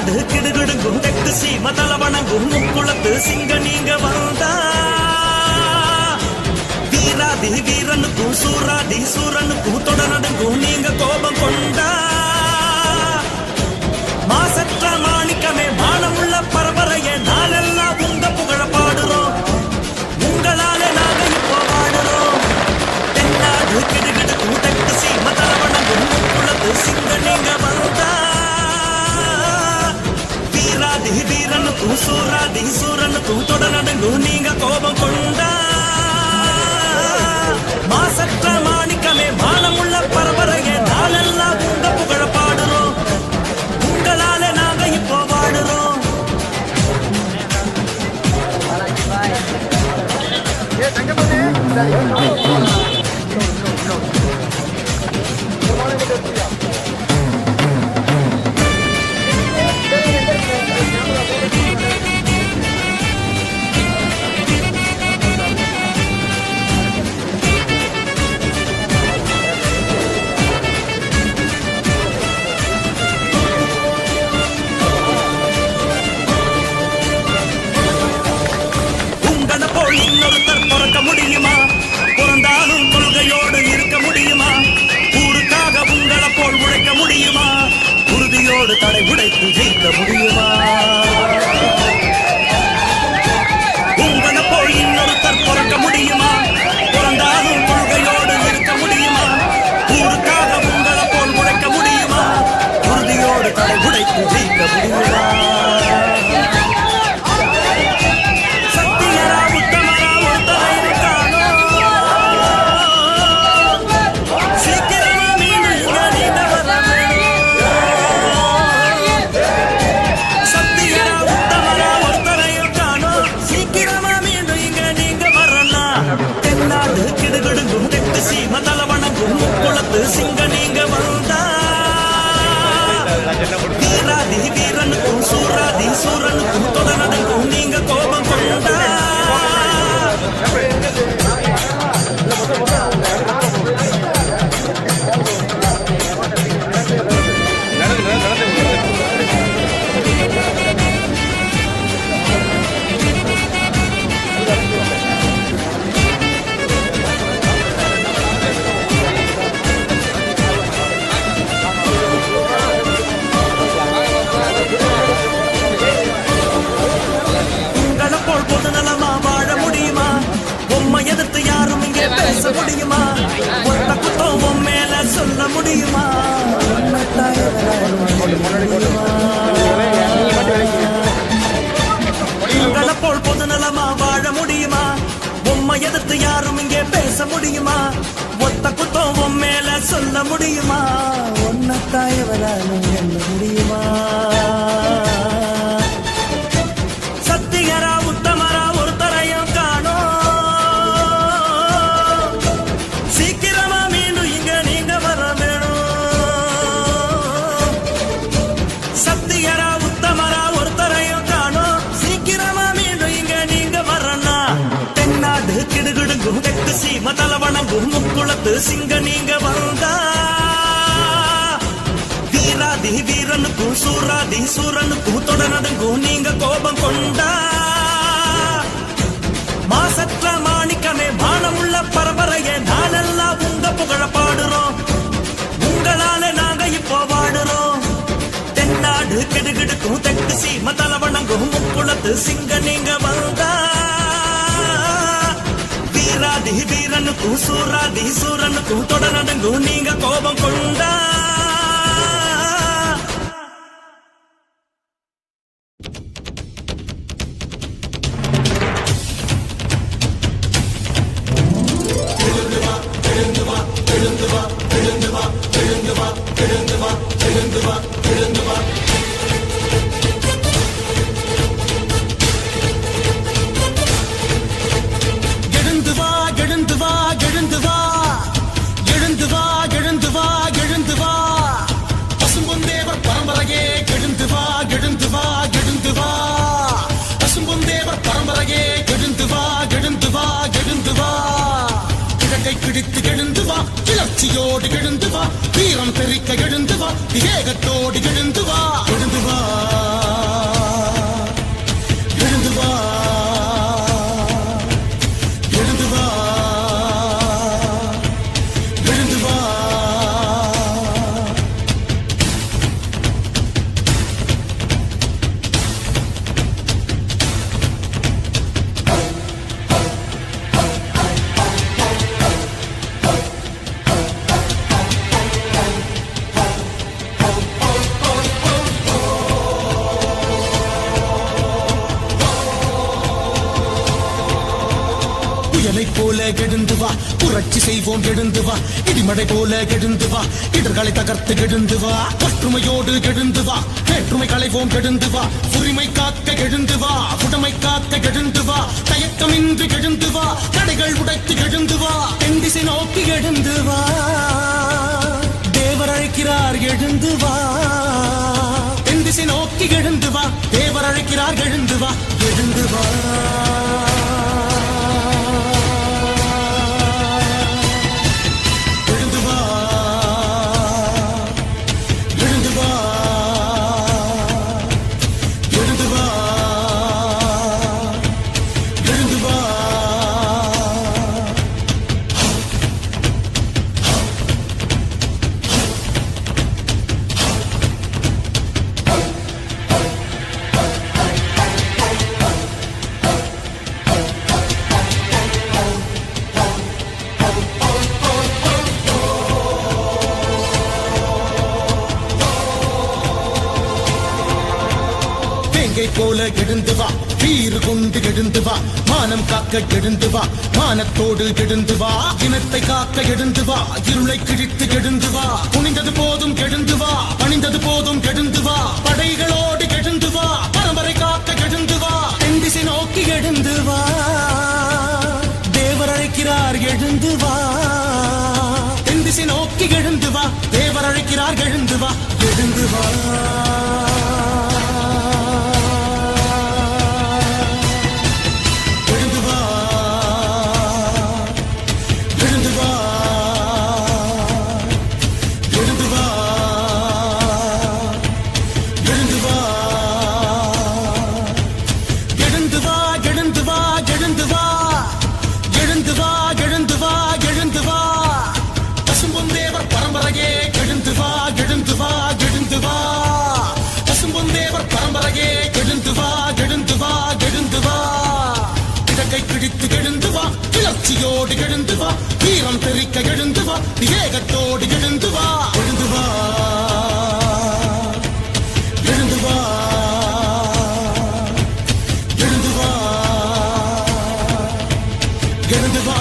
தென்னாடு கிடுகிடுங்கும் தெற்கு சீம தலவணங்கும் முக்குளத்து சிங்க நீங்க வந்தா வீராதி வீரனுக்கும் சூராதி சூரனுக்கும் தொடர்நடுங்கும் நீங்க கோபம் கொண்டா மாசற்ற மாணிக்கமே மானமுள்ள பரம்பரையே நாளெல்லாம் உங்க புகழ பாடுறோம் உங்களாலே நாங்க இப்போ வாடுறோம் தென்னாடு கிடுகிடுக்கும் தெற்கு சீம தலவணங்கும் முக்குளத்து சிங்க நீங்க வந்தா வீராதி வீரனுக்கும் சூராதி சூரனுக்கும் தொடர்நடுங்கும் நீங்க கோபம் கொண்டா மாசற்ற மாணிக்கமே மானமுள்ள பரம்பரையே நாளெல்லாம் உங்க புகழ பாடுறோம் உங்களாலே நாங்க இப்போ வாடுறோம் இன்னொருத்தர் பிறக்க முடியுமா பிறந்தாலும் கொள்கையோடு இருக்க முடியுமா ஊருக்காக உங்களை போல் உழைக்க முடியுமா உறுதியோடு தடை உடைத்து ஜெயிக்க முடியுமா உங்களை போல் இன்னொருத்தர் பிறக்க முடியுமா பிறந்தாலும் கொள்கையோடு இருக்க முடியுமா ஊருக்காக உங்களை போல் உழைக்க முடியுமா உறுதியோடு தடை உடைத்து ஜெயிக்க முடியுமா சிங்க நீங்க வந்தா வீராதி வீரனுக்கும் சூராதி சூரனுக்கும் தொடர்நடுங்கும் நீங்க கோபம் கொண்டா எதிர்த்து யாரும் இங்கே பேச முடியுமா ஒத்த குத்தம் மேல சொல்ல முடியுமா உங்களை போல் பொது நலமா வாழ முடியுமா உம்மை எதிர்த்து யாரும் இங்கே பேச முடியுமா ஒத்த குத்தம் மேல சொல்ல முடியுமா ஒன்னத்தாயவராலும் என்ன முடியுமா சத்தியரா உத்தமரா ஒருத்தரையும் தெற்கு சீம தலவணங்கும் முக்குளத்து சிங்க நீங்க வந்தா வீராதி வீரனுக்கும் சூராதி சூரனுக்கும் தொடர்நடுங்கும் நீங்க கோபம் கொண்டா மாசற்ற மாணிக்கமே மானமுள்ள பரம்பரையே நாளெல்லாம் உங்க புகழ பாடுறோம் உங்களாலே நாங்க இப்போ வாடுறோம் தென்னாடு கிடுகிடுக்கும் தெற்கு சீம தலவணங்கும் முக்குளத்து சிங்க நீங்க வந்தா வீராதி வீரனுக்கும் சூராதி சூரனுக்கும் தொடர்நடுங்கும் நீங்க கோபம் கொண்டா பிடித்து எழுந்து வா, கிளர்ச்சியோடு எழுந்து வா, வீரம் பெருக்க எழுந்து வா, விவேகத்தோடு எழுந்து வா, எழுந்து வா. கெடுந்து வா புரட்சி செய்வோம் எழுந்து வா இடிமடை போல கெடுந்து வா இடர்களை தகர்த்து கெடுந்து வா ஒற்றுமையோடு கெடுந்து வா வேற்றுமை களைவோம் கெடுந்து வா உரிமை காக்க கெடுந்து வா உடமை காக்க கெடுந்து வா தயக்கமின்றி கெடுந்து வா தடைகள் உடைத்து கெடுந்து வா தென்திசை நோக்கி கெடுந்து வா தேவர் அழைக்கிறார் எழுந்து வா தென்திசை நோக்கி எழுந்து வா தேவர் அழைக்கிறார் எழுந்து வா எழுந்து வா போல கெடுந்து வா வீறு கொண்டு கெடுந்து வா மானம் காக்க கெடுந்து வா மானத்தோடு கெடுந்து வா இனத்தை காக்க கெடுந்து வா இருளை கிழித்து கெடுந்து வா குனிந்தது போதும் கெடுந்து வா பணிந்தது போதும் கெடுந்து வா படைகளோடு கெடுந்து வா பரம்பரை காக்க கெடுந்து வா தென்திசை நோக்கி கெடுந்து வா தேவர் அழைக்கிறார் எழுந்து வா தென்திசை நோக்கி கெடுந்து வா தேவர் அழைக்கிறார் எழுந்து வா எழுந்து வா கிளர்ச்சியோடு எழுந்து வா வீரம் தெரிக்க எழுந்து வா விவேகத்தோடு எழுந்து வா எழுந்து வா எழுந்து வா எழுந்து வா எழுந்து வா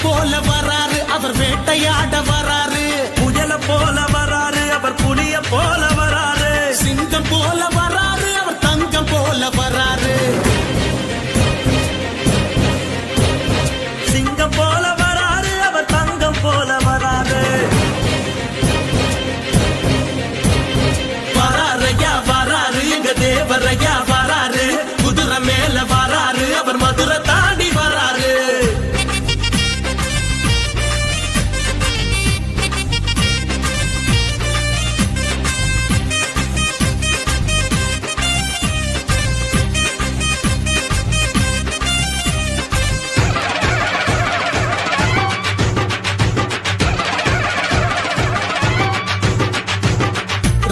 போல வராரு அவர் வேட்டையாட வராரு புயல போல வராரு அவர் புலிய போல வராரு சிங்கம் போல வராரு அவர் தங்கம் போல வராரு சிங்கம் போல வராரு அவர் தங்கம் போல வராரு வராரையா வராரு எங்க தேவரையா வராரு குதிரை மேல வராரு அவர் மதுரை தாண்டி வராரு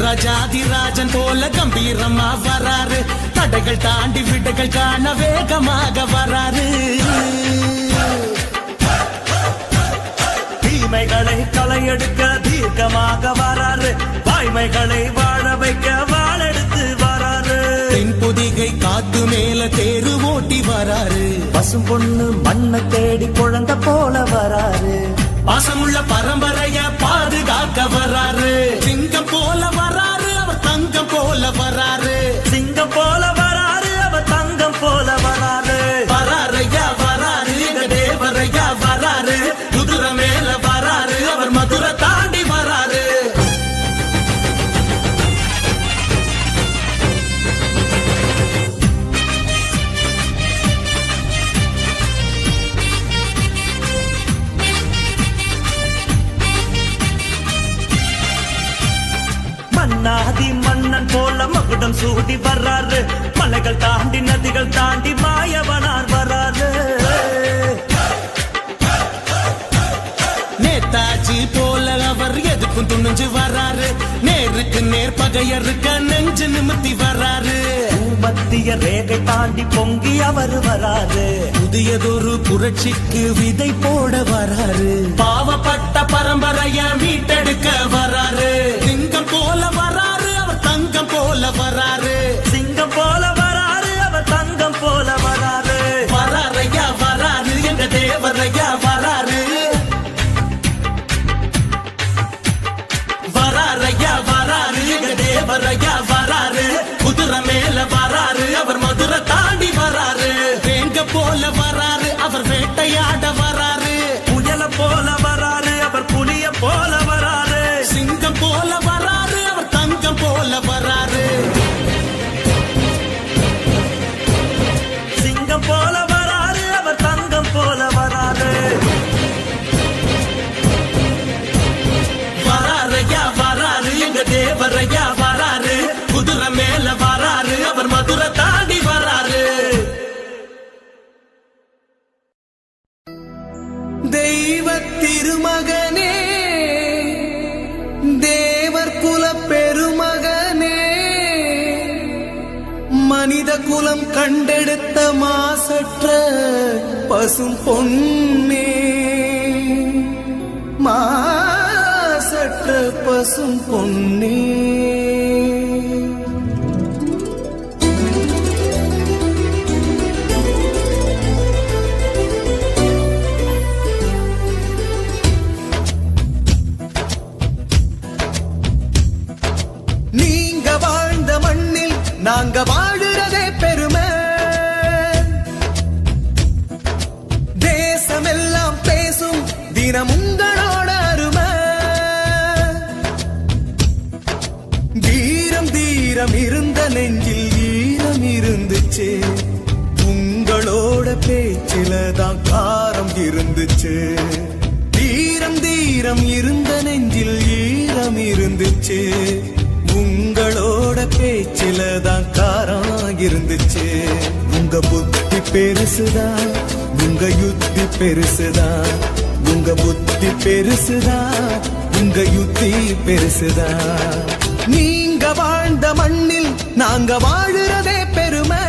ராஜாதிராஜன் போல கம்பீரமா வராரு தடைகள் தாண்டி விடைகள் காண வேகமாக வராரு தீமைகளை களையெடுக்க தீர்க்கமாக வராரு வாய்மைகளை வாழ வைக்க வாழெடுத்து வராரு தென்பொதிகை காத்து மேல தேரு ஓட்டி வராரு பசும் பொண்ணு மண்ணை தேடி குழந்தை போல வராரு பாசமுள்ள பரம்பரைய பாதுகாக்க வராரு சிங்கம் போல வராரு அவர் தங்கம் போல வராரு சிங்கம் போல வராரு அவர் தங்கம் போல வராரு வராரையா வராரு எங்க தேவரையா வராரு குதிரை மேல வராரு அவர் மதுரை தாண்டி வராரு மன்னாதி மன்னன் போல மகுடம் சூடி வர்றாரு, மலைகள் தாண்டி நதிகள் தாண்டி மாயவனார் வர்றாரு. நேதாஜி போல அவர் எதுக்கும் துணிஞ்சு வர்றாரு, நேருக்கு நேர் பகையருக்க நெஞ்சு நிமித்தி வர்றாரு. மத்திய ரேகை தாண்டி பொங்கி அவர் வராரு, புதியதொரு புரட்சிக்கு விதை போட வராரு. பாவப்பட்ட பரம்பரைய மீட்டெடுக்க வராரு. சிங்கம் போல வராரு, அவர் தங்கம் போல வராரு. சிங்கம் போல வராரு, அவர் தங்கம் போல வராரு. வராரையா வராரு, எங்க தேவரையா வராரு. வராரையா வராரு, எங்க தேவரையா வராரு. குதிரை மேல வராரு, அவர் மதுரை தாண்டி வராரு. வேங்க போல வராரு, அவர் வேட்டையாட வராரு. புயல போல வராரு, அவர் புலிய போல வராரு. சிங்கம் போல வராரு, அவர் தங்கம் போல வராரு. சிங்கம் போல வராரு, அவர் தங்கம் போல வராரு. வராரையா வராரு, எங்க தேவரையா வராரு. குதிரை மேல வராரு, அவர் மதுரை தாண்டி வராரு. தெய்வ திருமகனே, தேவர் குல பெருமகனே, மனித குலம் கண்டெடுத்த மாசற்ற பசும் பொன்னே, மாசற்ற பசும் பொன்னே. நீங்க வாழ்ந்த மண்ணில் நாங்க வாழுறதே பெருமை. தேசமெல்லாம் பேசும் தினம் உங்களோட அருமை. வீரம் தீரம் இருந்த நெஞ்சில் ஈரம் இருந்துச்சு, உங்களோட பேச்சில தான் காரம் இருந்துச்சு. வீரம் தீரம் இருந்த நெஞ்சில் ஈரம் இருந்துச்சு, உங்களோட பேச்சில தான் காரம் இருந்துச்சு. உங்க புத்தி பெருசுதான், உங்க யுத்தி பெருசுதான். உங்க புத்தி பெருசுதான், உங்க யுத்தி பெருசுதான். நீங்க வாழ்ந்த மண்ணில் நாங்க வாழுறதே பெருமை.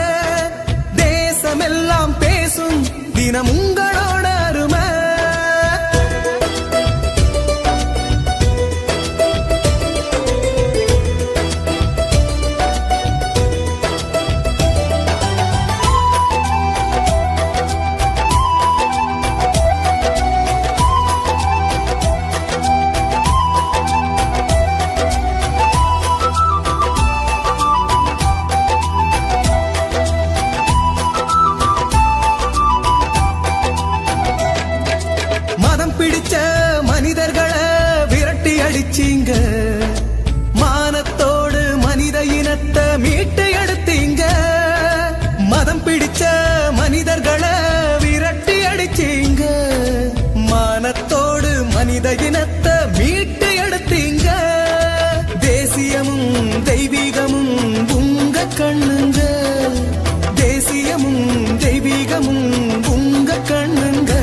தேசமெல்லாம் பேசும் தினம் உங்களோட அருமை. மதம் பிடிச்ச மனிதர்களை விரட்டி அடிச்சீங்க, மானத்தோடு மனித இனத்தை மீட்டு எடுத்தீங்க. மதம் பிடிச்ச மனிதர்களை விரட்டி அடிச்சீங்க, மானத்தோடு மனித இனத்தை மீட்டு எடுத்தீங்க. தேசியமும் தெய்வீகமும் உங்க கண்ணுங்க, தேசியமும் தெய்வீகமும் உங்க கண்ணுங்க.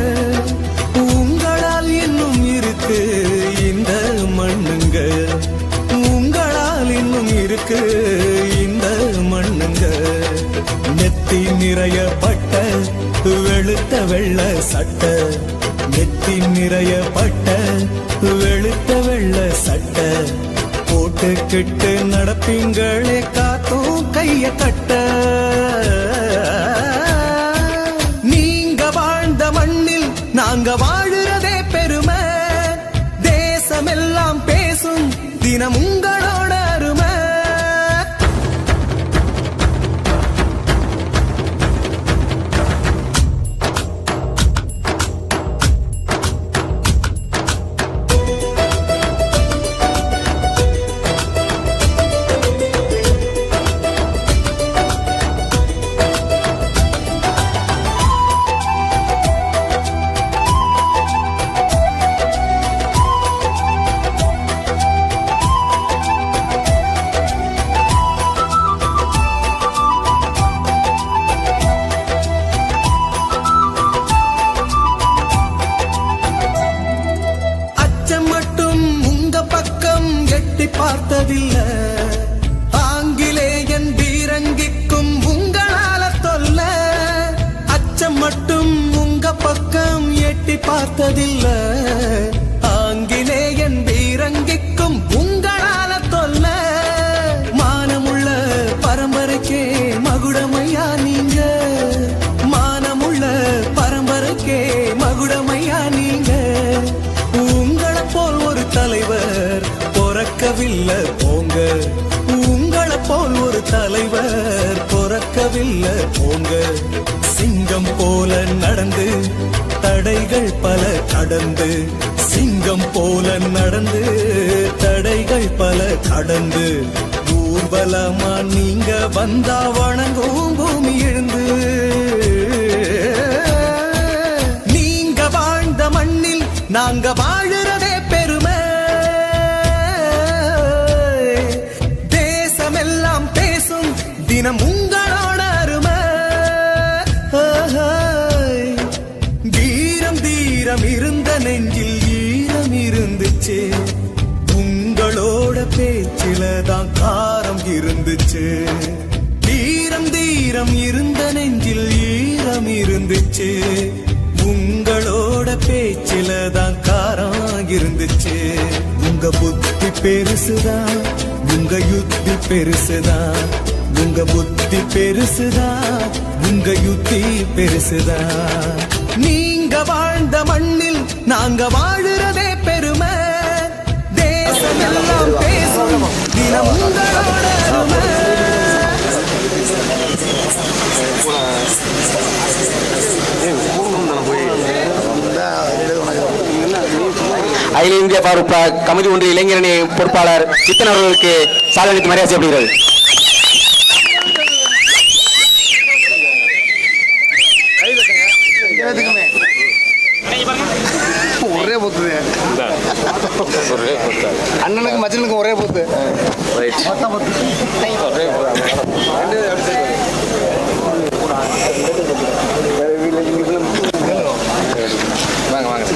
உங்களால் இன்னும் இருக்கு இந்த மண்ணுங்க, உங்களால் இன்னும் இருக்கு இந்த மண்ணுங்க. நெத்தி நிறைய பட்ட வெளுத்த வெள்ள சட்ட, நெத்தி நிறைய பட்ட வெளுத்த வெள்ள சட்ட போட்டுக்கிட்டு நடப்பீங்களே காத்தும் கைய கட்ட. நீங்க வாழ்ந்த மண்ணில் நாங்க வாழுறதே பெருமை. தேசமெல்லாம் பேசும் தினம் உங்களோட அருமை. எட்டி பார்த்ததில்ல ஆங்கிலேயன் வீரங்கிக்கும் உங்களால தொல்ல மானமுள்ள பரம்பரைக்கே மகுடமையா நீங்க மானமுள்ள பரம்பரைக்கே மகுடமையா நீங்க உங்களை போல் ஒரு தலைவர் பொறக்கவில்லை போங்க உங்களை போல் ஒரு தலைவர் பொறக்கவில்லை போங்க சிங்கம் போல நடந்து தடைகள் பல கடந்து சிங்கம் போல நடந்து தடைகள் பல கடந்து ஊர்வலமா நீங்க வந்தா வணங்கும் பூமி எழுந்து நீங்க வாழ்ந்த மண்ணில் நாங்க வாழுறதே பெருமை தேசமெல்லாம் பேசும் தினம் உங்களோட அருமை வீரம் தீரம் இருந்த நெஞ்சில் ஈரம் இருந்துச்சு உங்களோட பேச்சில தான் காரம் இருந்துச்சு வீரம் தீரம் இருந்த நெஞ்சில் ஈரம் இருந்துச்சு உங்களோட பேச்சில தான் காரம் இருந்துச்சு உங்க புத்தி பெருசுதான் உங்க யுத்தி பெருசுதான் உங்க புத்தி பெருசுதான் உங்க யுத்தி பெருசுதான் நீங்க வாழ்ந்த மண்ணில் நாங்க வாழுறதே பெருமை தேசமெல்லாம் பேசும் தினம் உங்களோட அருமை அகில இந்திய கமிட்டி ஒன்றிய இளைஞரணி பொறுப்பாளர் சித்தன் அவர்களுக்கு சாதனைக்கு மரியாதை செய்யப்படுகிறது. ஒரே போத்து அண்ணனுக்கு மச்சனுக்கு ஒரே போத்து வாங்க வாங்க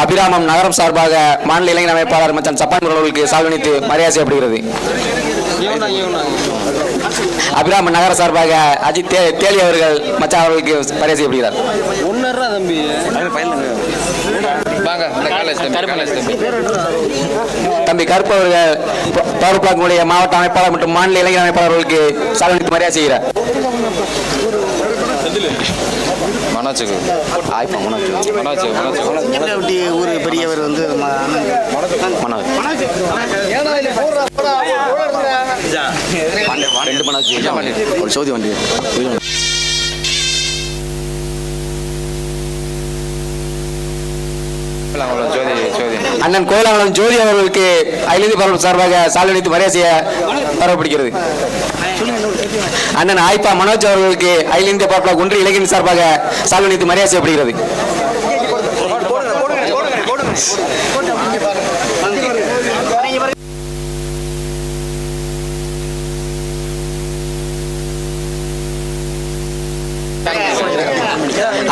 அபிராமம் நகரம் சார்பாக மாநில இளைஞர் அமைப்பாளர் மச்சான் சப்பான் அவர்களுக்கு சால்வனித்து மரியாதை செய்யப்படுகிறது. அபிராமம் நகர சார்பாக அஜித் தேலி அவர்கள் மச்சான் அவர்களுக்கு மரியாதை செய்யப்படுகிறார். தம்பி கருப்பு அவர்கள் பவர் பிளாக் மாவட்ட அமைப்பாளர் மற்றும் மாநில இளைஞர் அமைப்பாளர் அவர்களுக்கு சால்வனித்து மரியாதை செய்கிறார். ஊர் பெரியவர் வந்து சோதி வண்டி அண்ணன் கோயிலாங்குளம் ஜோதி அவர்களுக்கு அகில இந்திய பரப்பு சார்பாக சால்வனித்து மரியாதை செய்ய பரவப்படுகிறது. அண்ணன் ஆய்பா மனோஜ் அவர்களுக்கு அகில இந்திய பரப்பு ஒன்றிய இளைஞர் சார்பாக சால்வனித்து மரியாதை செய்யப்படுகிறது.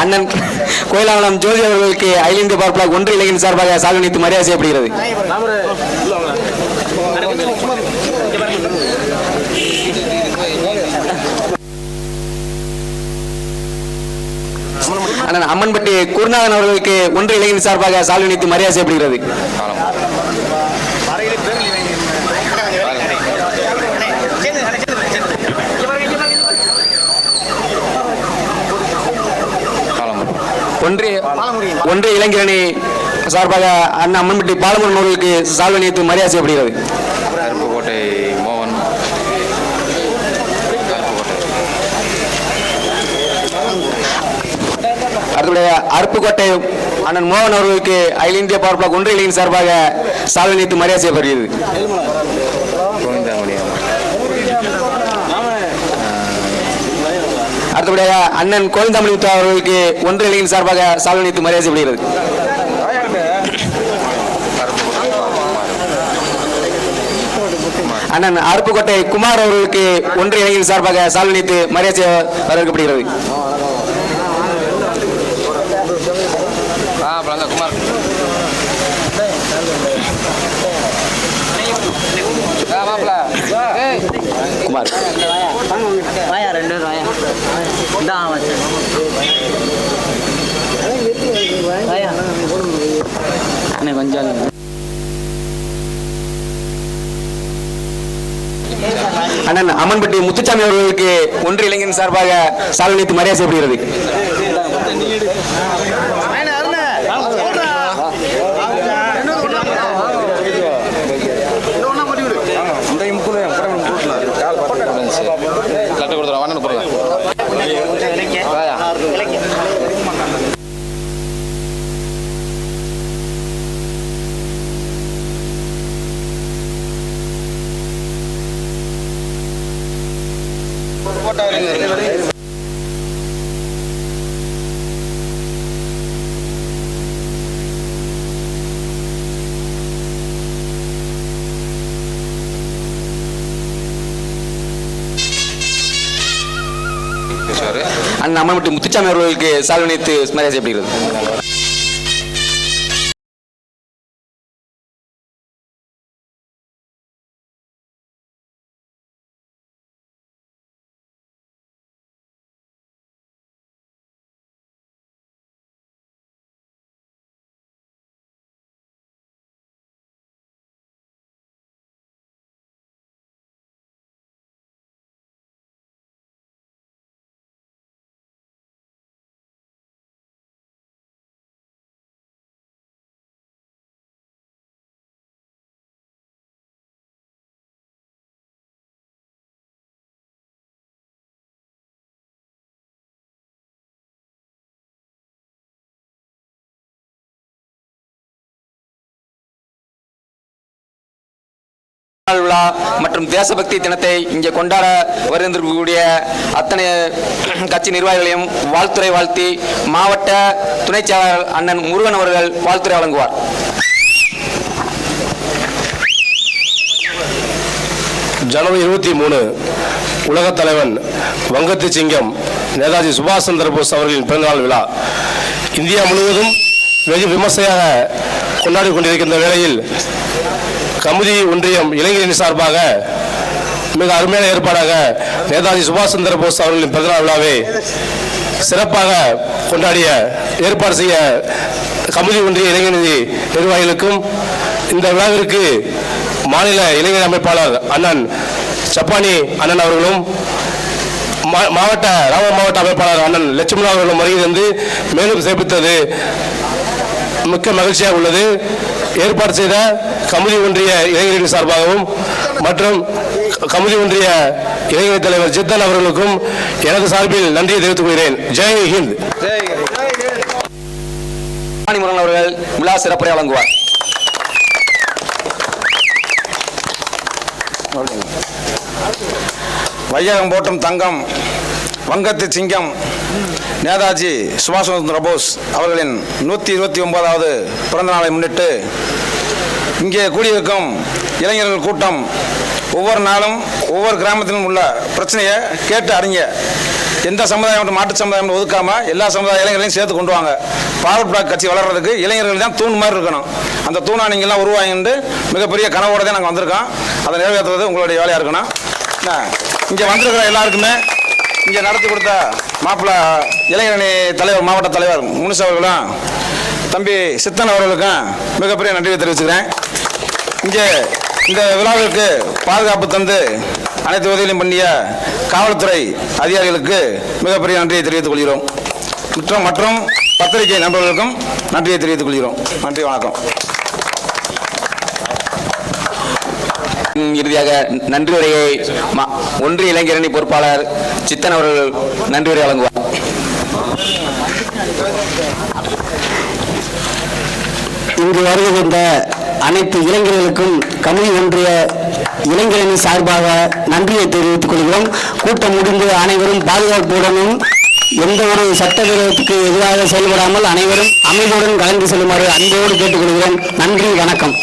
அண்ணன் கோயிலாங்குளம் ஜோதி அவர்களுக்கு அகில இந்திய பரப்பு ஒன்றிய இளைஞர் சார்பாக சால்வனித்து மரியாதை செய்யப்படுகிறது. அண்ணன் அம்மன்பட்டி குருநாதன் அவர்களுக்கு ஒன்றிய இளைஞர் சார்பாக சால்வனித்து மரியாதை செய்யப்படுகிறது. ஒன்றிய இளைஞரணி சார்பாக அண்ணன் அம்மன்பட்டி பாலமுருகன் அவர்களுக்கு சால்வை அணிவித்து மரியாதை செய்யப்படுகிறது. அருப்புக்கோட்டை மோகன். அடுத்தபடியாக அருப்புக்கோட்டை அண்ணன் மோகன் அவர்களுக்கு அகில இந்திய பவர் பிளாக் ஒன்றிய இளைஞர் சார்பாக சால்வை அணிவித்து மரியாதை செய்யப்படுகிறது. அடுத்தபடியாக அண்ணன் கோவிந்தாமணி அவர்களுக்கு ஒன்றிய இளைஞர் சார்பாக சால்வை அணிவித்து மரியாதை செய்யப்படுகிறது. அண்ணன் அருப்புக்கோட்டை குமார் அவர்களுக்கு ஒன்றிய இளைஞர் சார்பாக சால்வை அணிவித்து மரியாதை வரவேற்கப்படுகிறது. குமார் அண்ணன் அம்மன்பட்டி முத்துச்சாமி அவர்களுக்கு ஒன்றிய இளைஞர் சார்பாக சால்வை அணிவித்து மரியாதை செய்யப்படுகிறது. அண்ணன் அம்மன்பட்டி முத்துச்சாமி அவர்களுக்கு சால்வை அணிவித்து மரியாதை செய்யப்படுகிறது. விழா மற்றும் தேசபக்தி தினத்தை இங்கே கொண்டாட வருகின்றக்கூடிய அத்தனை கட்சி நிர்வாகிகளையும் வாழ்த்துறை வாழ்த்தி மாவட்ட துணைச் செயலாளர் அண்ணன் முருகன் அவர்கள் வாழ்த்துறை வழங்குவார். ஜனவரி 23 உலகத் தலைவன் வங்கத்து சிங்கம் நேதாஜி சுபாஷ் சந்திர போஸ் அவர்களின் பிறந்தநாள் விழா இந்தியா முழுவதும் வெகு விமர்சையாக கொண்டாடி கொண்டிருக்கின்ற வேளையில் கமுதி ஒன்றியம் இளைஞரின் சார்பாக மிக அருமையான ஏற்பாடாக நேதாஜி சுபாஷ் சந்திர போஸ் அவர்களின் பிறந்தநாள் விழாவை சிறப்பாக கொண்டாடிய ஏற்பாடு செய்ய கமுதி ஒன்றிய இளைஞர் நிர்வாகிகளுக்கும் இந்த விழாவிற்கு மாநில இளைஞர் அமைப்பாளர் அண்ணன் சப்பானி அண்ணன் அவர்களும் மாவட்ட ராம மாவட்ட அமைப்பாளர் அண்ணன் லட்சுமணா அவர்களும் வருகை தந்து மேலும் சிறப்பித்தது மிக்க மகிழ்ச்சியாக உள்ளது. ஏற்பாடு செய்த கமுதி ஒன்றிய இளைஞரின் சார்பாகவும் மற்றும் கமுதி ஒன்றிய இளைஞர் தலைவர் ஜித்தன் அவர்களுக்கும் எனது சார்பில் நன்றியை தெரிவித்துக் கொள்கிறேன். ஜெய் ஹிந்த். முருகன் அவர்கள் விழா சிறப்புரை வழங்குவார். வையகம் போட்டும் தங்கம் வங்கத்து சிங்கம் நேதாஜி சுபாஷ் சந்திர போஸ் அவர்களின் 129வது பிறந்த நாளை முன்னிட்டு இங்கே கூடியிருக்கும் இளைஞர்கள் கூட்டம் ஒவ்வொரு நாளும் ஒவ்வொரு கிராமத்திலும் உள்ள பிரச்சனையை கேட்டு அறிங்க. எந்த சமுதாயம் மாற்று சமுதாயம் ஒதுக்காம எல்லா சமுதாய இளைஞர்களையும் சேர்த்து கொண்டு வாங்க. ஃபார்வர்ட் பிளாக் கட்சி வளர்றதுக்கு இளைஞர்கள் தான் தூண் மாதிரி இருக்கணும். அந்த தூணா நீங்கள்லாம் உருவாங்கிட்டு மிகப்பெரிய கனவோட தான் நாங்கள் வந்திருக்கோம். அதை நிறைவேற்றுறது உங்களுடைய வேலையாக இருக்கணும். இங்கே வந்திருக்கிற எல்லாருக்குமே இங்கே நடத்தி கொடுத்த மாப்பிள்ளை இளைஞரணி தலைவர் மாவட்ட தலைவர் முனிஸ் அவர்களும் தம்பி சித்தன் அவர்களுக்கும் மிகப்பெரிய நன்றியை தெரிவிச்சுக்கிறேன். இங்கே இந்த விழாவிற்கு பாதுகாப்பு தந்து அனைத்து உதவிகளையும் பண்ணிய காவல்துறை அதிகாரிகளுக்கு மிகப்பெரிய நன்றியை தெரிவித்துக் கொள்கிறோம். மற்றும் பத்திரிகை நண்பர்களுக்கும் நன்றியை தெரிவித்துக் கொள்கிறோம். நன்றி, வணக்கம். இறுதியாக நன்றி உரையை ஒன்றிய இளைஞரணி பொறுப்பாளர் சித்தன் அவர்கள் நன்றி உரை வழங்குவார். இங்கு வருகின்ற அனைத்து இளைஞர்களுக்கும் கமுதி ஒன்றிய இளைஞரணி சார்பாக நன்றியை தெரிவித்துக் கொள்கிறோம். கூட்டம் முடிந்து அனைவரும் பாதுகாப்புடனும் எந்த ஒரு சட்டவிரோதத்துக்கு எதிராக செயல்படாமல் அனைவரும் அமைதியுடன் கலந்து செல்லுமாறு அன்போடு கேட்டுக்கொள்கிறோம். நன்றி, வணக்கம்.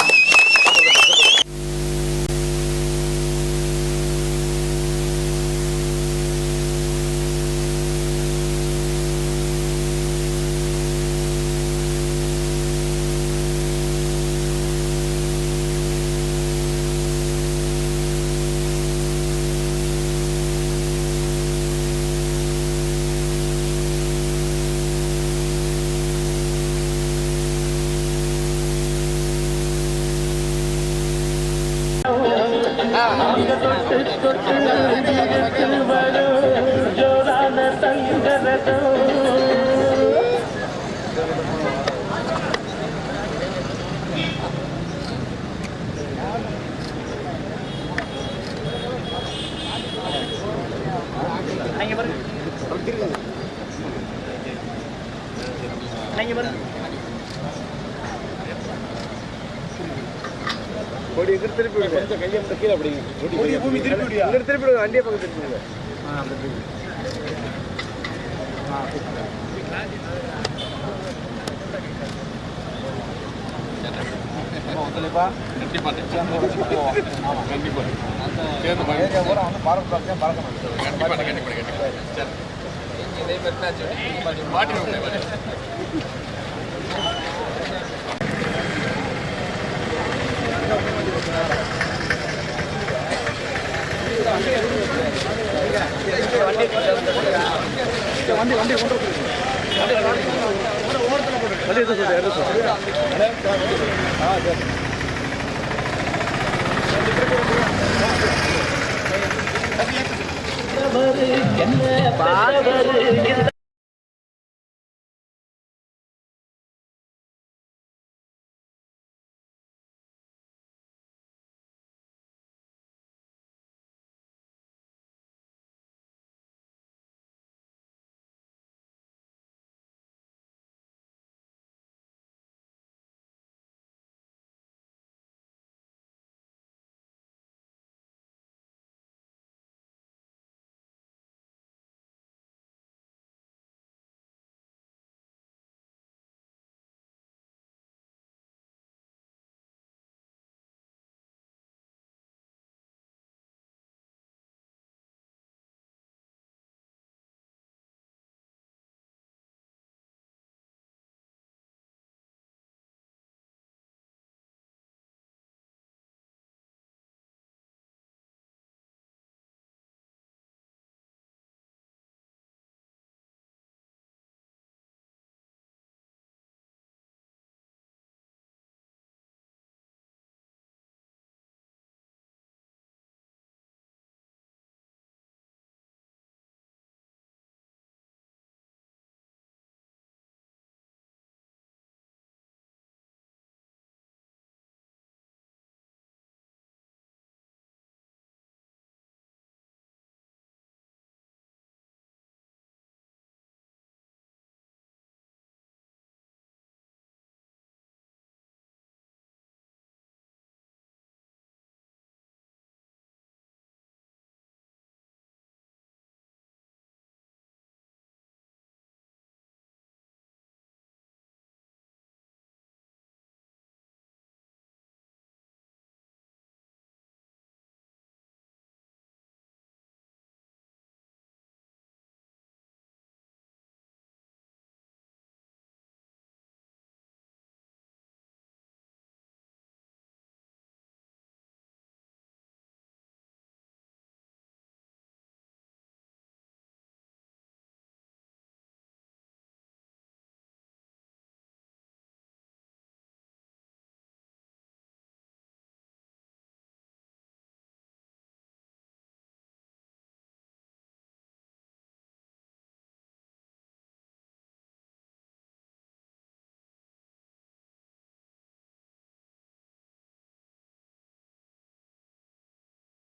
என்ன